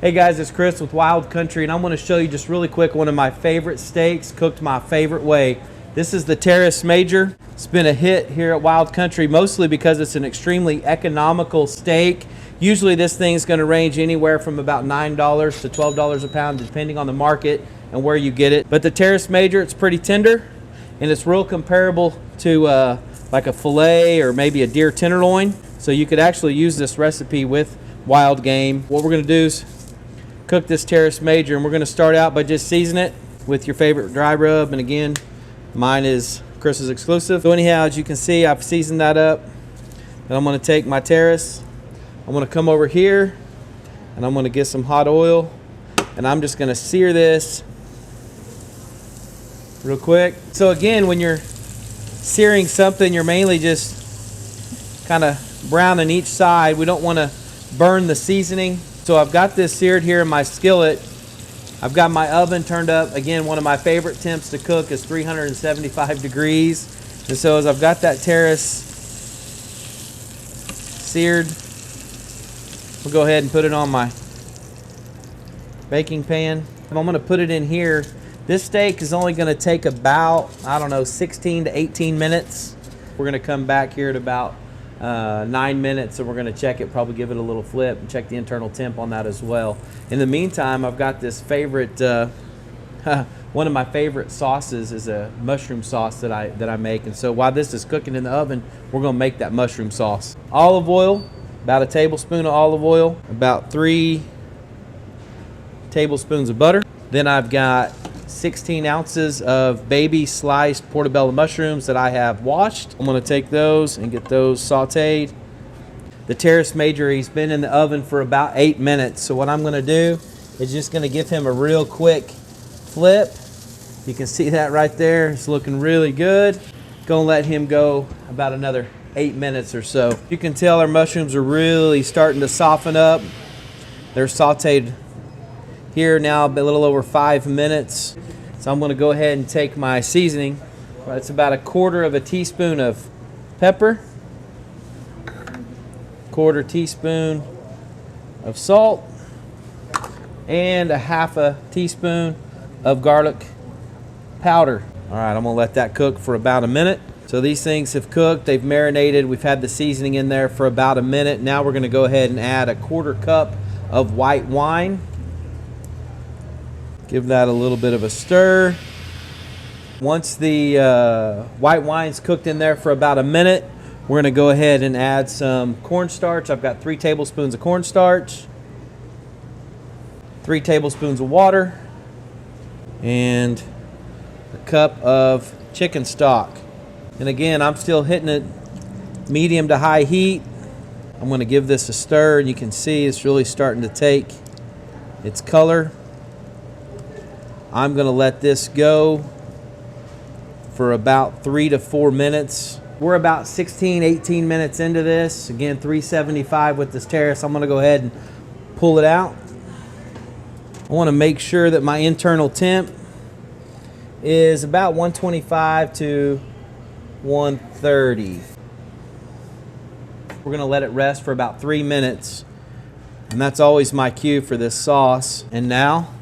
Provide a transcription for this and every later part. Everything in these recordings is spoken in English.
Hey guys, it's Chris with Wild Country, and I'm going to show you just really quick one of my favorite steaks cooked my favorite way. This is the Teres Major. It's been a hit here at Wild Country, mostly because it's an extremely economical steak. Usually this thing is going to range anywhere from about $9 to $12 a pound, depending on the market and where you get it. But the Teres Major, it's pretty tender, and it's real comparable to like a filet or maybe a deer tenderloin. So you could actually use this recipe with wild game. What we're going to do is cook this Teres Major, and we're going to start out by just seasoning it with your favorite dry rub. And again, mine is Chris's exclusive. So anyhow, as you can see, I've seasoned that up. And I'm going to take my Teres, I'm going to come over here, and I'm going to get some hot oil, and I'm just going to sear this real quick. So again, when you're searing something, you're mainly just kind of browning each side. We don't want to burn the seasoning. So I've got this seared here in my skillet. I've got my oven turned up. Again, one of my favorite temps to cook is 375 degrees. And so as I've got that Teres seared, we'll go ahead and put it on my baking pan. And I'm going to put it in here. This steak is only going to take about, I don't know, 16 to 18 minutes. We're going to come back here at about 9 minutes, and we're going to check it, probably give it a little flip and check the internal temp on that as well. In the meantime, I've got this favorite, one of my favorite sauces is a mushroom sauce that I make. And so while this is cooking in the oven, we're going to make that mushroom sauce. Olive oil, about a tablespoon of olive oil, about 3 tablespoons of butter. Then I've got 16 ounces of baby sliced portobello mushrooms that I have washed. I'm going to take those and get those sauteed. The Teres Major, he's been in the oven for about 8 minutes. So what I'm going to do is just going to give him a real quick flip. You can see that right there. It's looking really good. Going to let him go about another 8 minutes or so. You can tell our mushrooms are really starting to soften up. They're sauteed here now a little over 5 minutes. So I'm going to go ahead and take my seasoning. It's about 1/4 teaspoon of pepper, 1/4 teaspoon of salt, and 1/2 teaspoon of garlic powder. All right, I'm going to let that cook for about a minute. So these things have cooked, they've marinated, we've had the seasoning in there for about a minute. Now we're going to go ahead and add 1/4 cup of white wine. Give that a little bit of a stir. Once the white wine's cooked in there for about a minute, we're going to go ahead and add some cornstarch. I've got 3 tablespoons of cornstarch, 3 tablespoons of water, and a cup of chicken stock. And again, I'm still hitting it medium to high heat. I'm going to give this a stir, and you can see it's really starting to take its color. I'm going to let this go for about 3 to 4 minutes. We're about 16, 18 minutes into this. Again, 375 with this Teres. I'm going to go ahead and pull it out. I want to make sure that my internal temp is about 125 to 130. We're going to let it rest for about 3 minutes. And that's always my cue for this sauce. And now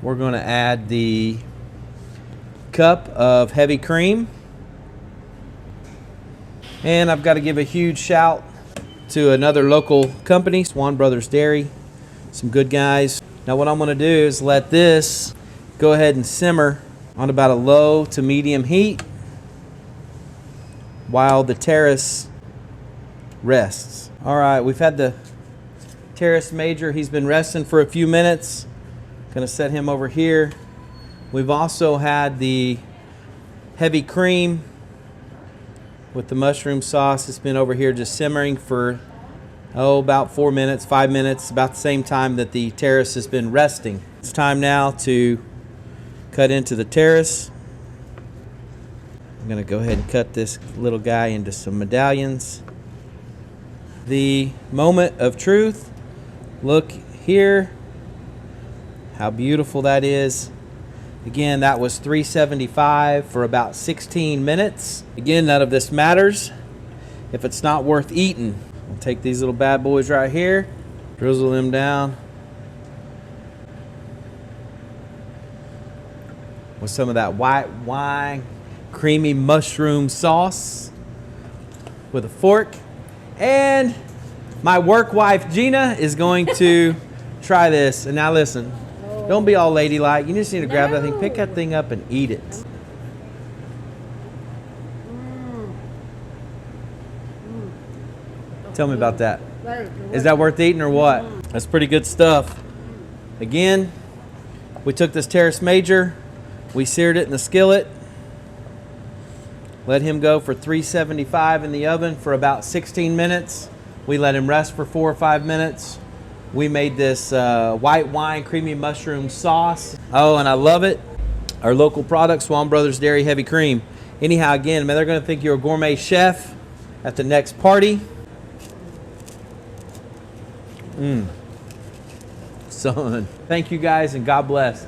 we're going to add the cup of heavy cream. And I've got to give a huge shout to another local company, Swan Brothers Dairy. Some good guys. Now what I'm going to do is let this go ahead and simmer on about a low to medium heat while the Teres rests. All right, we've had the Teres Major. He's been resting for a few minutes. Going to set him over here. We've also had the heavy cream with the mushroom sauce. It's been over here just simmering for about 4 minutes, 5 minutes, about the same time that the Teres has been resting. It's time now to cut into the Teres. I'm going to go ahead and cut this little guy into some medallions. The moment of truth. Look here. How beautiful that is. Again, that was 375 for about 16 minutes. Again, none of this matters if it's not worth eating. I'll take these little bad boys right here, Drizzle them down with some of that white wine creamy mushroom sauce with a fork. And my work wife Gina is going to try this. And now listen, don't be all ladylike. You just need to grab that thing, pick that thing up and eat it. Tell me about that. Is that worth eating or what? That's pretty good stuff. Again, we took this Teres Major, we seared it in the skillet, let him go for 375 in the oven for about 16 minutes. We let him rest for 4 or 5 minutes. We made this white wine creamy mushroom sauce. Oh, and I love it. Our local product, Swan Brothers Dairy Heavy Cream. Anyhow, again, man, they're going to think you're a gourmet chef at the next party. Son. Thank you guys and God bless.